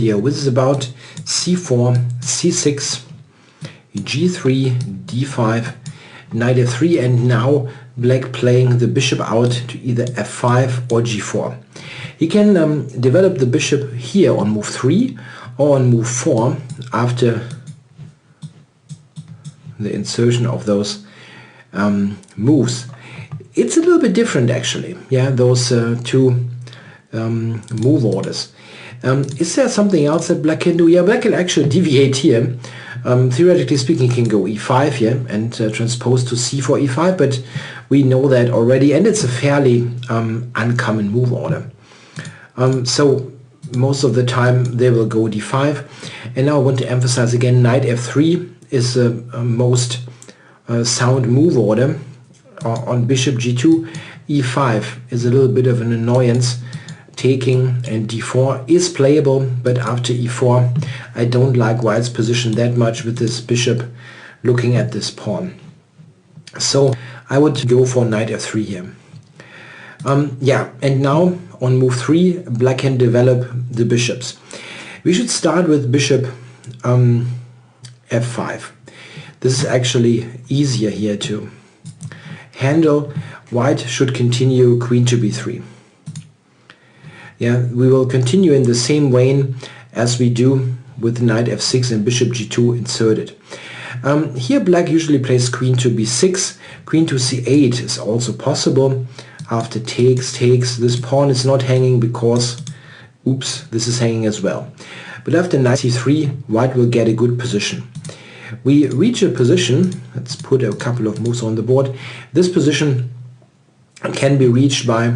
Here, this is about c4, c6, g3, d5, knight f3, and now black playing the bishop out to either f5 or g4. He can develop the bishop here on move 3 or on move 4 after the insertion of those moves. It's a little bit different actually, yeah, those two move orders. Is there something else that black can do? Yeah, black can actually deviate here. Theoretically speaking, he can go e5 here and transpose to c4, e5, but we know that already, and it's a fairly uncommon move order. So most of the time they will go d5. And now I want to emphasize again, knight f3 is the most sound move order. On bishop g2, e5 is a little bit of an annoyance. Taking and d4 is playable, but after e4 I don't like white's position that much with this bishop looking at this pawn. So I would go for knight f3 here. Yeah, and now on move 3 black can develop the bishops. We should start with bishop f5. This is actually easier here to handle. White should continue queen to b3. Yeah, we will continue in the same vein as we do with knight f6 and bishop g2 inserted. Here black usually plays queen to b6, queen to c8 is also possible. After takes, this pawn is not hanging because, oops, this is hanging as well. But after knight c3, white will get a good position. We reach a position, let's put a couple of moves on the board. This position can be reached by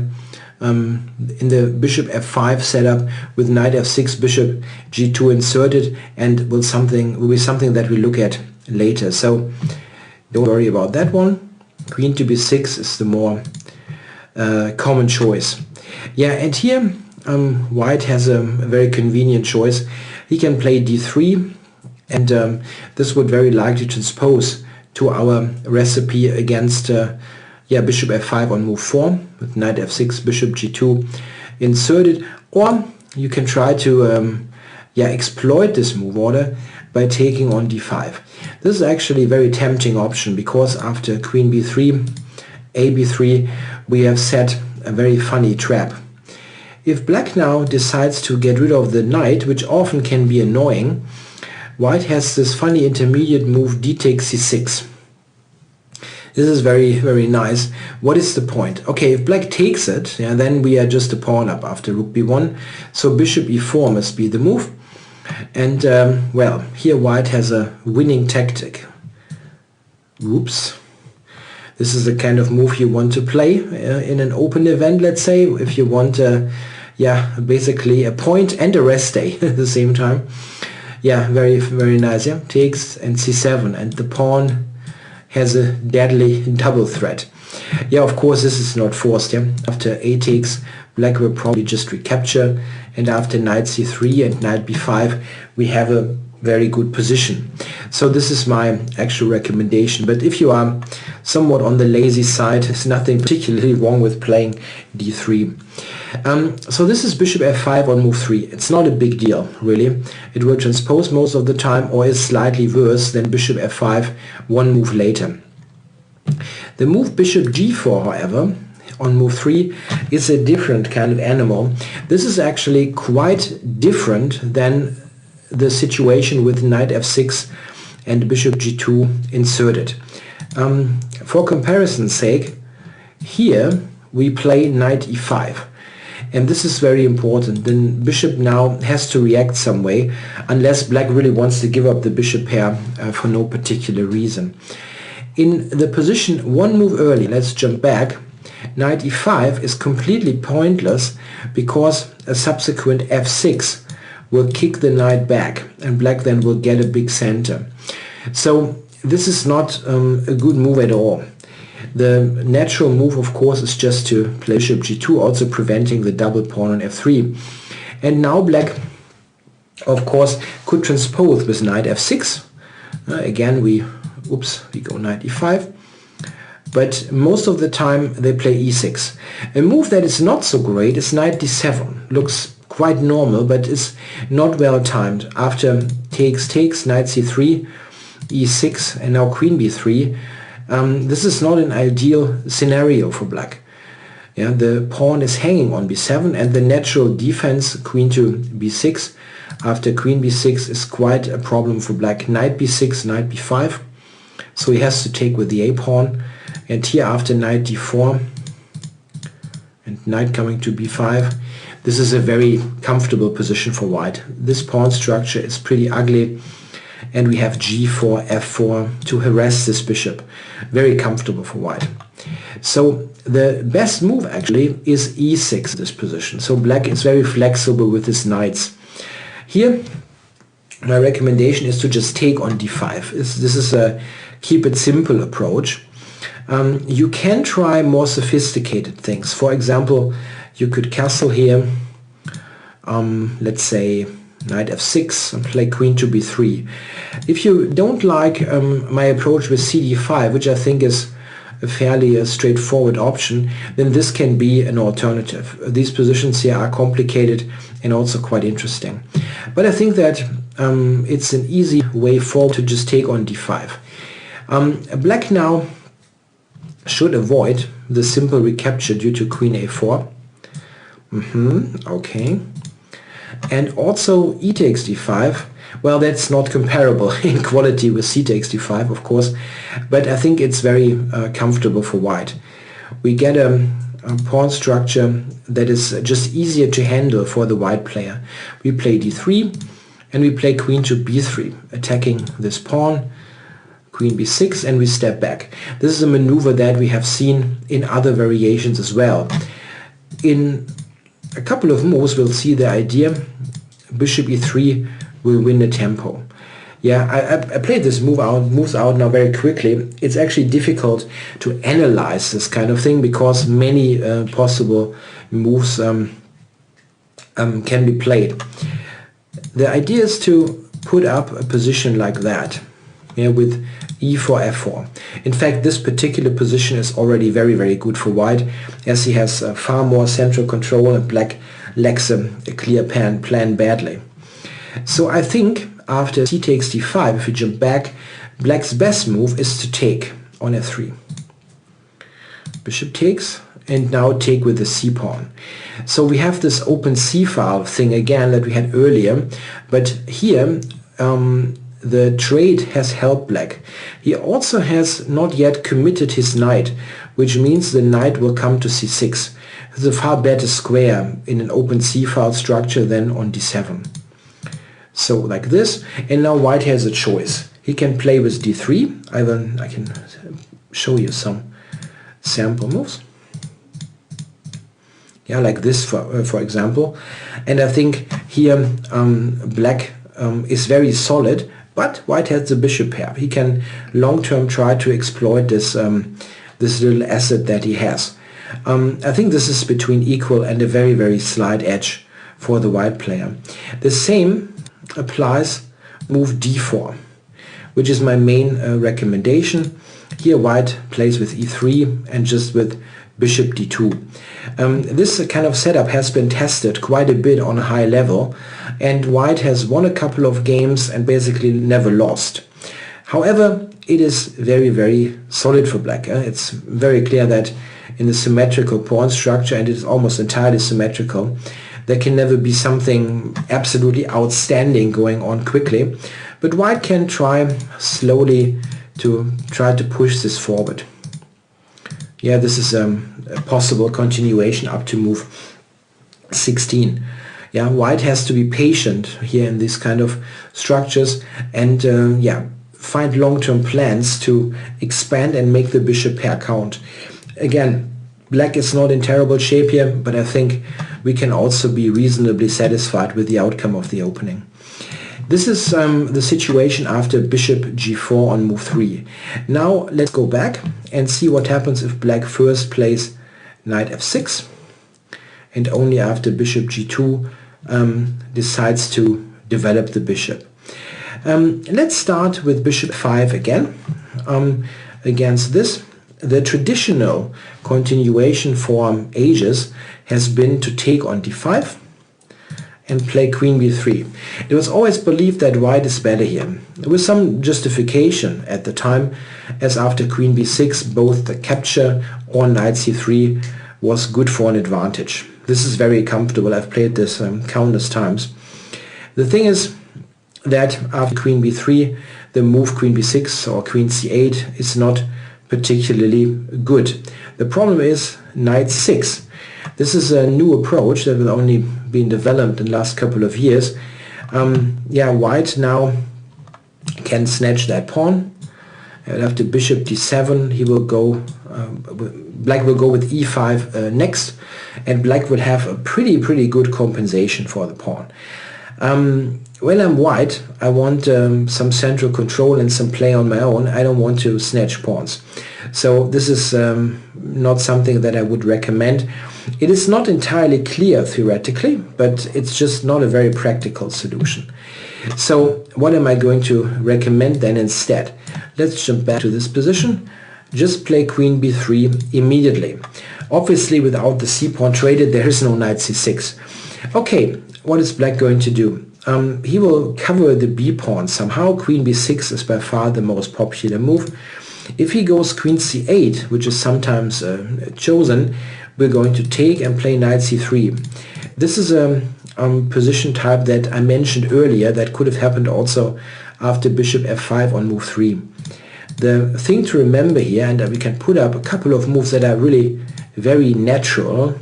in the bishop f5 setup with knight f6, bishop g2 inserted, and will be something that we look at later. So don't worry about that one. Queen to b6 is the more common choice. Yeah, and here white has a very convenient choice. He can play d3, and this would very likely transpose to our recipe against bishop f5 on move 4 with knight f6, bishop g2 inserted. Or you can try to exploit this move order by taking on d5. This is actually a very tempting option because after queen b3, ab3, we have set a very funny trap. If black now decides to get rid of the knight, which often can be annoying, white has this funny intermediate move d takes c6. This is very, very nice. What is the point? Okay, if black takes it, then we are just a pawn up after rook b1. So bishop e4 must be the move. And well, here white has a winning tactic. Oops. This is the kind of move you want to play in an open event, let's say, if you want basically a point and a rest day at the same time. Yeah, very, very nice. Yeah, takes and c7, and the pawn has a deadly double threat. Yeah, of course this is not forced. Yeah, after a takes, black will probably just recapture, and after knight c3 and knight b5 we have a very good position. So this is my actual recommendation, but if you are somewhat on the lazy side, there's nothing particularly wrong with playing d3. So this is bishop f5 on move 3. It's not a big deal, really. It will transpose most of the time, or is slightly worse than bishop f5 one move later. The move bishop g4, however, on move 3 is a different kind of animal. This is actually quite different than the situation with knight f6 and bishop g2 inserted. For comparison's sake, here we play knight e5. And this is very important. Then bishop now has to react some way, unless black really wants to give up the bishop pair for no particular reason. In the position one move early, let's jump back, knight e5 is completely pointless because a subsequent f6 will kick the knight back, and black then will get a big center. So this is not a good move at all. The natural move, of course, is just to play bishop g2, also preventing the double pawn on f3. And now black, of course, could transpose with knight f6. Again, we go knight e5. But most of the time they play e6. A move that is not so great is knight d7. Looks quite normal, but it's not well timed. After takes, knight c3, e6, and now queen b3, this is not an ideal scenario for black. Yeah, the pawn is hanging on b7, and the natural defense, queen to b6, after queen b6 is quite a problem for black. Knight b6, knight b5, so he has to take with the a pawn, and here after knight d4 and knight coming to b5, this is a very comfortable position for white. This pawn structure is pretty ugly, and we have g4, f4 to harass this bishop. Very comfortable for white. So the best move actually is e6 in this position. So black is very flexible with his knights. Here my recommendation is to just take on d5. This is a keep it simple approach. You can try more sophisticated things. For example, you could castle here, let's say knight f6 and play queen to b3. If you don't like my approach with cd5, which I think is a fairly straightforward option, then this can be an alternative. These positions here are complicated and also quite interesting. But I think that it's an easy way forward to just take on d5. Black now should avoid the simple recapture due to queen a4. Okay. And also e takes d5. Well, that's not comparable in quality with c takes d5, of course, but I think it's very comfortable for white. We get a pawn structure that is just easier to handle for the white player. We play d3 and we play queen to b3, attacking this pawn, queen b6, and we step back. This is a maneuver that we have seen in other variations as well. In a couple of moves we'll see the idea bishop e3 will win the tempo. Yeah, I played this moves out now very quickly. It's actually difficult to analyze this kind of thing because many possible moves can be played. The idea is to put up a position like that, yeah, with e4, f4. In fact, this particular position is already very, very good for white, as he has far more central control and black lacks a clear plan badly. So I think after c takes d5, if we jump back, black's best move is to take on f3. Bishop takes, and now take with the c pawn. So we have this open c file thing again that we had earlier, but here the trade has helped black. He also has not yet committed his knight, which means the knight will come to c6. It's a far better square in an open c file structure than on d7. So like this, and now white has a choice. He can play with d3. I can show you some sample moves. Yeah, like this for example. And I think here black is very solid, but white has the bishop pair. He can long-term try to exploit this this little asset that he has. I think this is between equal and a very, very slight edge for the white player. The same applies move d4, which is my main recommendation. Here white plays with e3 and just with bishop d2. This kind of setup has been tested quite a bit on a high level, and white has won a couple of games and basically never lost. However, it is very, very solid for black. It's very clear that in the symmetrical pawn structure, and it is almost entirely symmetrical, there can never be something absolutely outstanding going on quickly, but white can try slowly to try to push this forward. Yeah, this is a possible continuation up to move 16. Yeah, white has to be patient here in these kind of structures and yeah, find long-term plans to expand and make the bishop pair count. Again, black is not in terrible shape here, but I think we can also be reasonably satisfied with the outcome of the opening. This is the situation after bishop g4 on move 3. Now let's go back and see what happens if black first plays knight f6 and only after bishop g2 decides to develop the bishop. Let's start with bishop 5 again. Against this, the traditional continuation for ages has been to take on d5 and play queen b3. It was always believed that white is better here, with some justification at the time, as after queen b6 both the capture or knight c3 was good for an advantage. This is very comfortable. I've played this countless times. The thing is that after queen b3 the move queen b6 or queen c8 is not particularly good. The problem is knight 6. This is a new approach that will only been developed in the last couple of years. White now can snatch that pawn. And after bishop d7 he will go, black will go with e5 next, and black will have a pretty good compensation for the pawn. When I'm white, I want some central control and some play on my own. I don't want to snatch pawns. So this is not something that I would recommend. It is not entirely clear theoretically, but it's just not a very practical solution. So what am I going to recommend then instead? Let's jump back to this position. Just play queen b3 immediately. Obviously without the c-pawn traded there is no knight c6. Okay, what is black going to do? He will cover the b-pawn somehow. Queen b6 is by far the most popular move. If he goes queen c8, which is sometimes chosen, we're going to take and play knight c3. This is a position type that I mentioned earlier that could have happened also after bishop f5 on move 3. The thing to remember here, and we can put up a couple of moves that are really very natural.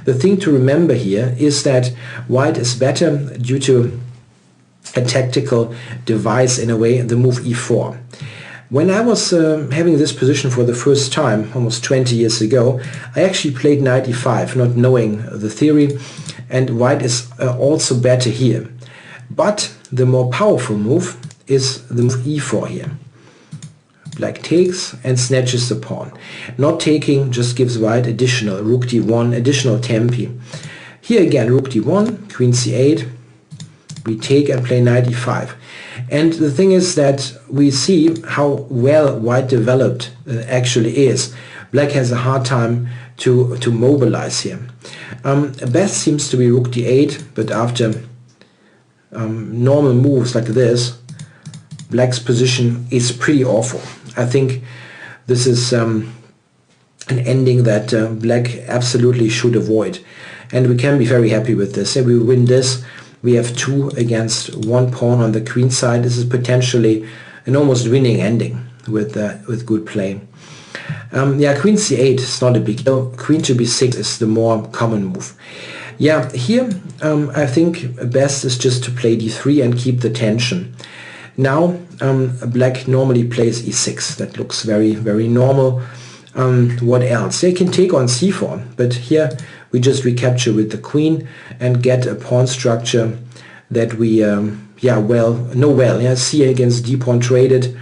The thing to remember here is that white is better due to a tactical device in a way, the move e4. When I was having this position for the first time, almost 20 years ago, I actually played knight e5, not knowing the theory, and white is also better here. But the more powerful move is the move e4 here. Black takes and snatches the pawn. Not taking just gives white additional rook d1, additional tempi. Here again rook d1, queen c8, we take and play knight e5. And the thing is that we see how well white developed actually is. Black has a hard time to mobilize here. Best seems to be rook d8, but after normal moves like this, black's position is pretty awful. I think this is an ending that black absolutely should avoid, and we can be very happy with this. If we win this, we have 2 against 1 pawn on the queen side. This is potentially an almost winning ending with good play. Queen c8 is not a big deal. Queen to b6 is the more common move. Here I think best is just to play d3 and keep the tension. Now black normally plays e6. That looks very normal. What else? They can take on c4, but here we just recapture with the queen and get a pawn structure that we know well. C against d pawn traded,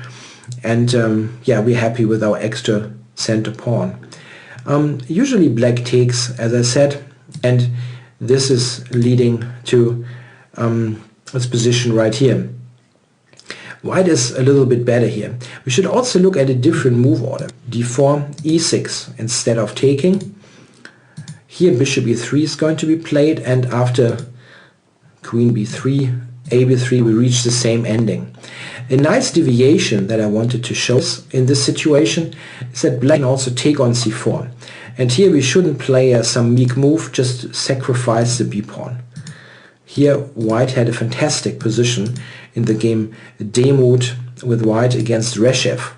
and we're happy with our extra center pawn. Usually black takes, as I said, and this is leading to this position right here. White is a little bit better here. We should also look at a different move order. d4, e6 instead of taking. Here bishop e3 is going to be played, and after queen b3, a b3, we reach the same ending. A nice deviation that I wanted to show in this situation is that black can also take on c4. And here we shouldn't play some meek move, just sacrifice the b-pawn. Here white had a fantastic position in the game Demuth with white against Reshev,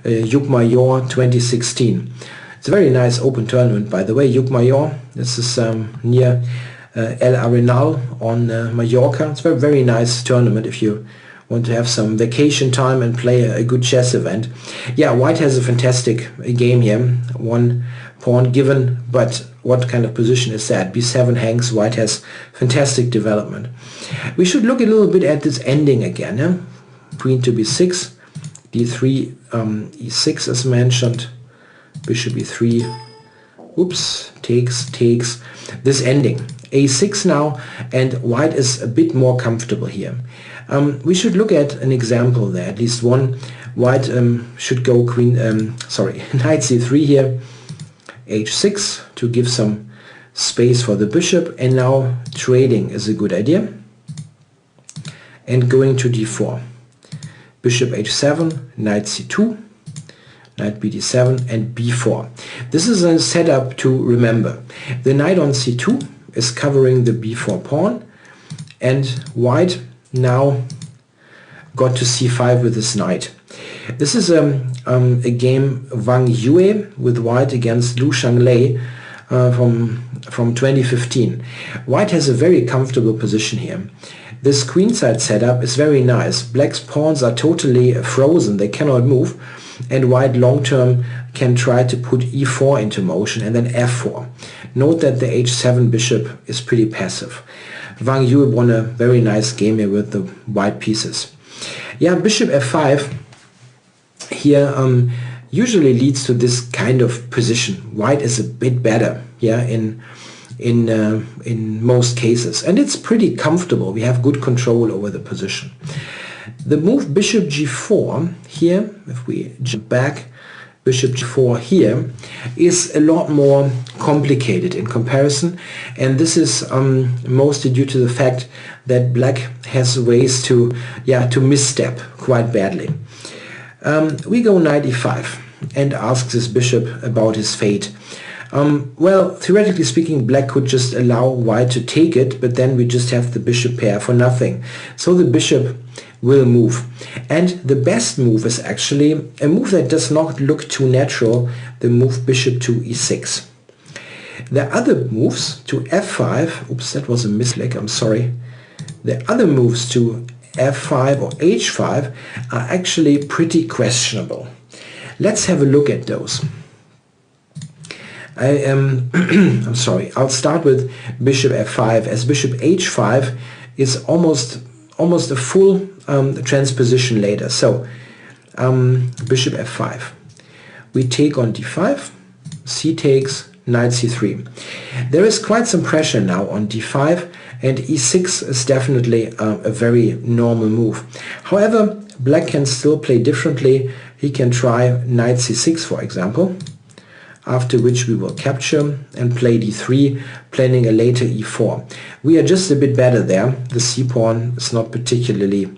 Jugmajor 2016. It's a very nice open tournament, by the way. Jugmajor, this is near El Arenal on Mallorca. It's a very nice tournament if you want to have some vacation time and play a good chess event. White has a fantastic game here. 1 pawn given, but what kind of position is that? b7 hangs, white has fantastic development. We should look a little bit at this ending again. Queen to b6, d3, e6 as mentioned, bishop e3, oops, takes. This ending, a6 now, and white is a bit more comfortable here. We should look at an example there, at least one. White should go knight c3 here, h6 to give some space for the bishop, and now trading is a good idea. And going to d4. Bishop h7, knight c2, knight bd7, and b4. This is a setup to remember. The knight on c2 is covering the b4 pawn, and white now got to c5 with his knight. This is a game Wang Yue with white against Lu Shanglei from 2015. White has a very comfortable position here. This queenside setup is very nice. Black's pawns are totally frozen, they cannot move, and white long term can try to put e4 into motion and then f4. Note that the h7 bishop is pretty passive. Wang Yue won a very nice game here with the white pieces. Yeah, bishop f5 here usually leads to this kind of position. White is a bit better, yeah, in most cases, and it's pretty comfortable. We have good control over the position. The move bishop g4 here, if we jump back, bishop g4 here is a lot more complicated in comparison, and this is mostly due to the fact that black has ways to misstep quite badly. We go knight e5 and ask this bishop about his fate. Well, theoretically speaking, black could just allow white to take it, but then we just have the bishop pair for nothing. So the bishop will move. And the best move is actually a move that does not look too natural, the move bishop to e6. The other moves to f5, oops, that was a misclick, I'm sorry. The other moves to f5 or h5 are actually pretty questionable. Let's have a look at those. I'm sorry, I'll start with bishop f5, as bishop h5 is almost a full transposition later. So bishop f5, we take on d5, c takes, knight c3. There is quite some pressure now on d5, and e6 is definitely a very normal move. However, black can still play differently. He can try knight c6, for example, after which we will capture and play d3, planning a later e4. We are just a bit better there. The c-pawn is not particularly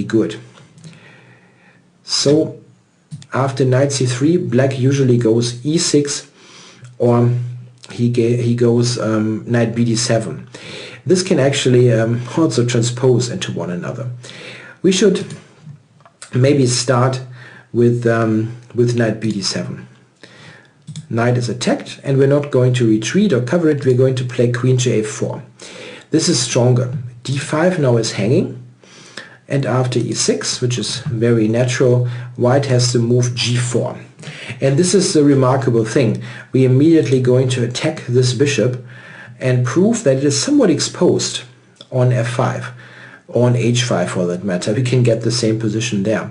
good. So after knight c3, black usually goes e6, or he goes knight bd7. This can actually also transpose into one another. We should maybe start with knight bd7. Knight is attacked, and we're not going to retreat or cover it. We're going to play queen to a4. This is stronger. d5 now is hanging, and after e6, which is very natural, white has to move g4. And this is the remarkable thing. We are immediately going to attack this bishop and prove that it is somewhat exposed on f5, or on h5 for that matter. We can get the same position there.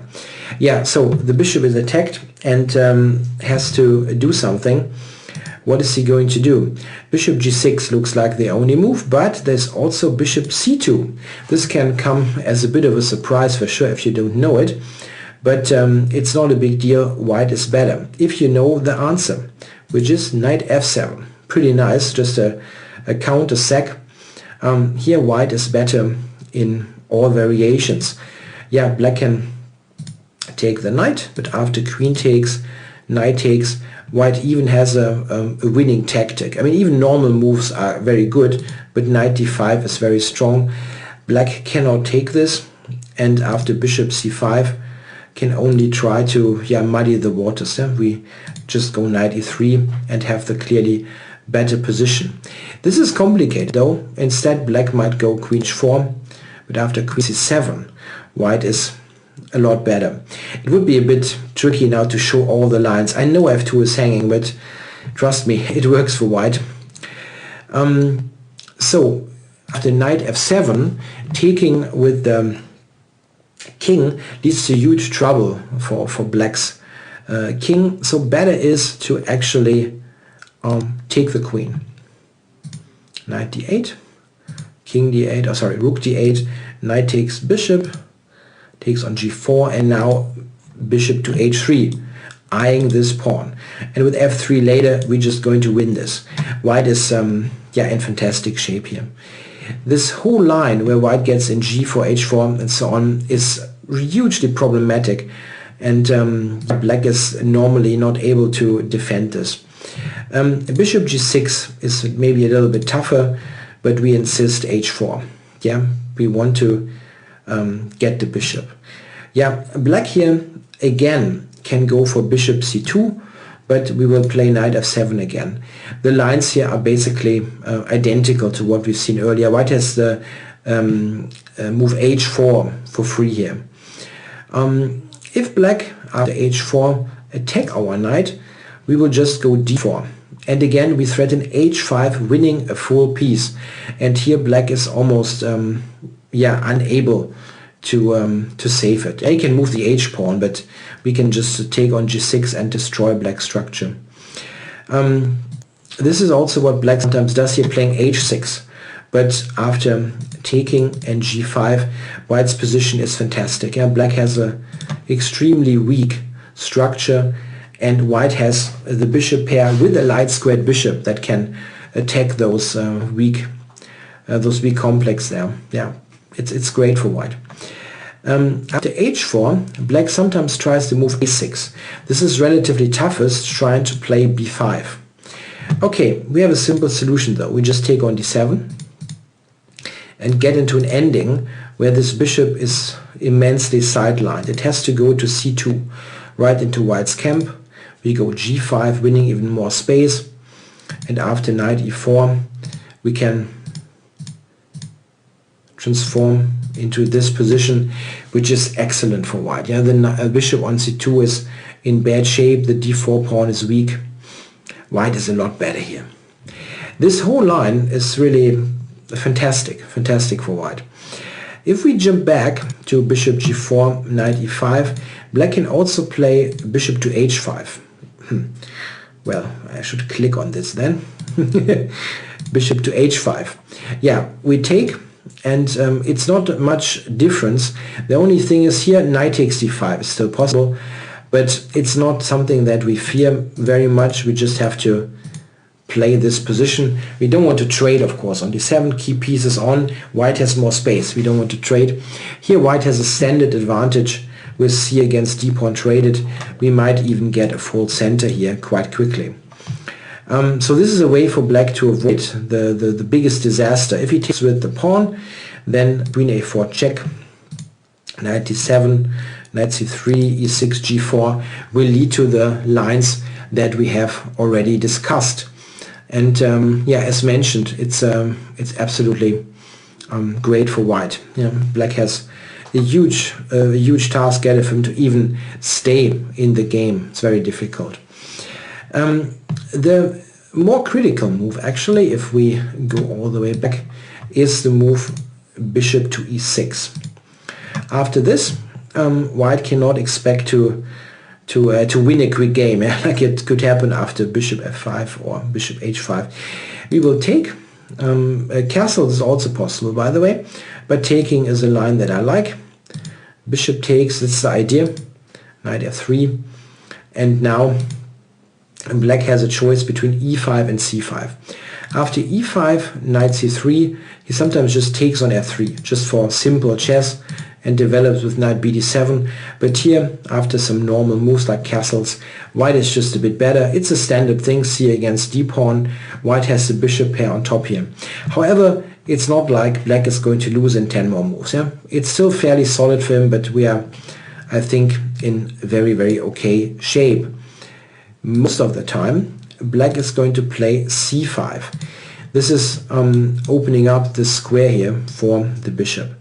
Yeah, so the bishop is attacked and has to do something. What is he going to do? Bishop g6 looks like the only move, but there's also bishop c2. This can come as a bit of a surprise for sure if you don't know it, but it's not a big deal. White is better if you know the answer, which is knight f7. Pretty nice, just a counter sack. Here white is better in all variations. Yeah, black can take the knight, but after queen takes, knight takes, white even has a winning tactic. I mean, even normal moves are very good, but knight d5 is very strong. Black cannot take this, and after bishop c5 can only try to muddy the waters. We just go knight e3 and have the clearly better position. This is complicated though. Instead, black might go queen h4, but after queen c7, white is a lot better. It would be a bit tricky now to show all the lines. I know f2 is hanging, but trust me, it works for white. So after knight f7, taking with the king leads to huge trouble for black's king. So better is to actually take the queen. Knight d8, king d8, rook d8, knight takes bishop, takes on g4, and now bishop to h3. eyeing this pawn. And with f3 later, we're just going to win this. White is yeah, in fantastic shape here. This whole line where white gets in g4, h4 and so on is hugely problematic, and black is normally not able to defend this. Bishop g6 is maybe a little bit tougher, but we insist h4. Yeah, we want to get the bishop. Yeah, black here again can go for bishop c2, but we will play knight f7 again. The lines here are basically identical to what we've seen earlier. White has the move h4 for free here. If black after h4 attack our knight, we will just go d4. And again we threaten h5, winning a full piece. And here black is almost yeah, unable to save it. He can move the h pawn, but we can just take on g6 and destroy black's structure. This is also what black sometimes does here, playing h6. But after taking and g5, white's position is fantastic. Yeah, black has a extremely weak structure, and white has the bishop pair with a light squared bishop that can attack those weak complex there. Yeah, it's great for white. After h4, black sometimes tries to move a6. This is relatively toughest, trying to play b5. Okay, we have a simple solution though. We just take on d7 and get into an ending where this bishop is immensely sidelined. It has to go to c2, right into white's camp. We go g5, winning even more space, and after knight e4 we can transform into this position, which is excellent for white. Yeah, the bishop on c2 is in bad shape, the d4 pawn is weak. White is a lot better here. This whole line is really fantastic for white. If we jump back to bishop g4, knight e5, black can also play bishop to h5. Well, I should click on this then. Bishop to h5. Yeah, we take, and it's not much difference. The only thing is here knight takes d5 is still possible, but it's not something that we fear very much. We just have to play this position. We don't want to trade, of course. On d7, key pieces on, white has more space. We don't want to trade. Here white has a standard advantage with c against d pawn traded. We might even get a full center here quite quickly. So this is a way for black to avoid the biggest disaster. If he takes with the pawn, then queen a4 check, knight d7, knight c3, e6, g4 will lead to the lines that we have already discussed. And yeah, as mentioned, it's absolutely great for white. Yeah, black has a huge task ahead of him to even stay in the game. It's very difficult. The more critical move, actually, if we go all the way back, is the move bishop to e6. After this, white cannot expect to win a quick game, like it could happen after bishop f5 or bishop h5. We will take. Castle is also possible, by the way, but taking is a line that I like. Bishop takes, that's the idea. Knight f3, and now black has a choice between e5 and c5. After e5, knight c3, he sometimes just takes on f3, just for simple chess, and develops with knight bd7. But here, after some normal moves like castles, white is just a bit better. It's a standard thing, c against d pawn. White has the bishop pair on top here. However, it's not like black is going to lose in 10 more moves. Yeah, it's still fairly solid for him, but we are, I think, in very, very okay shape. Most of the time, black is going to play c5. This is opening up the square here for the bishop.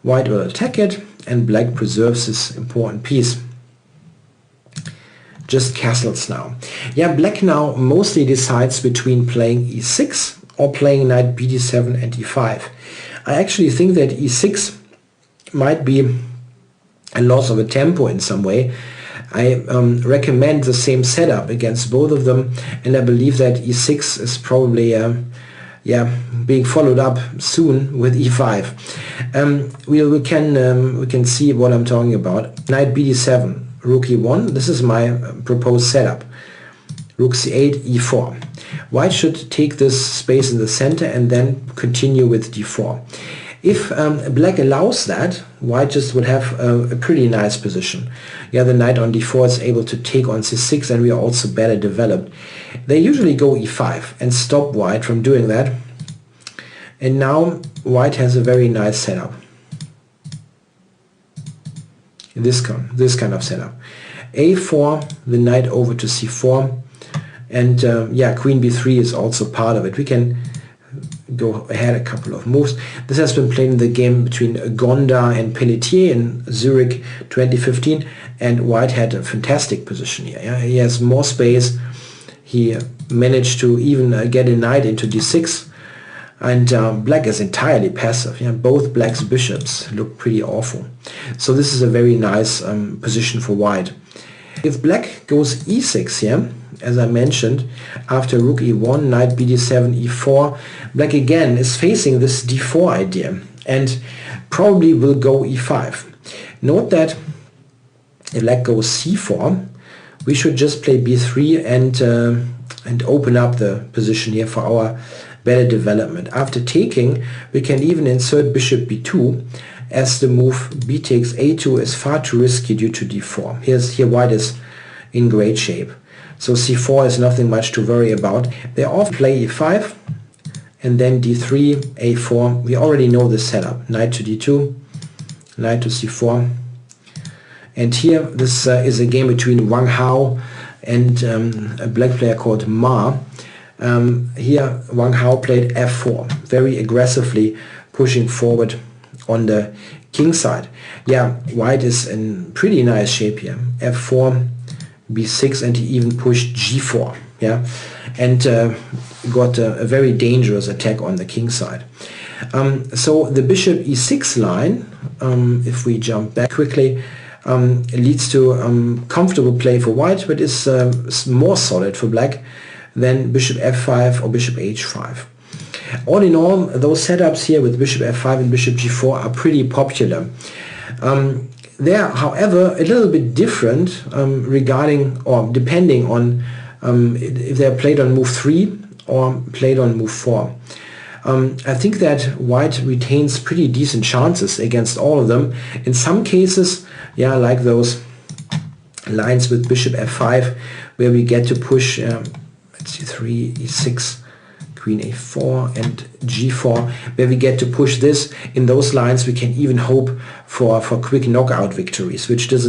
White will attack it, and black preserves this important piece. Just castles now. Yeah, black now mostly decides between playing e6 or playing knight bd7 and e5. I actually think that e6 might be a loss of a tempo in some way. I recommend the same setup against both of them, and I believe that e6 is probably being followed up soon with e5. We can see what I'm talking about. Knight bd7 rook e1. This is my proposed setup. Rook c8, e4. White should take this space in the center and then continue with d4. If black allows that, white just would have a pretty nice position. Yeah, the knight on d4 is able to take on c6, and we are also better developed. They usually go e5 and stop white from doing that. And now white has a very nice setup. This kind of setup. a4, the knight over to c4, and yeah, queen b3 is also part of it. We can go ahead a couple of moves. This has been played in the game between Gonda and Pelletier in Zurich 2015, and white had a fantastic position here. Yeah? He has more space. He managed to even get a knight into d6, and black is entirely passive. Yeah? Both black's bishops look pretty awful. So this is a very nice position for white. If black goes e6 here, as I mentioned, after rook e1, knight bd7, e4, black again is facing this d4 idea and probably will go e5. Note that if black goes c4, we should just play b3 and open up the position here for our better development. After taking, we can even insert bishop b2, as the move b takes a2 is far too risky due to d4. Here white is in great shape. So c4 is nothing much to worry about. They often play e5 and then d3, a4. We already know this setup. Knight to d2, knight to c4. And here this is a game between Wang Hao and a black player called Ma. Here Wang Hao played f4, very aggressively pushing forward on the king side. Yeah, white is in pretty nice shape here. f4, b6, and he even pushed g4. Yeah, and got a very dangerous attack on the king side. So the bishop e6 line, if we jump back quickly, leads to comfortable play for white, but is more solid for black than bishop f5 or bishop h5. All in all, those setups here with bishop f5 and bishop g4 are pretty popular. They are, however, a little bit different regarding or depending on if they are played on move 3 or played on move 4. I think that white retains pretty decent chances against all of them. In some cases, yeah, like those lines with bishop f5, where we get to push let's see, 3, e6, queen a4 and g4, where we get to push this. In those lines we can even hope for quick knockout victories, which doesn't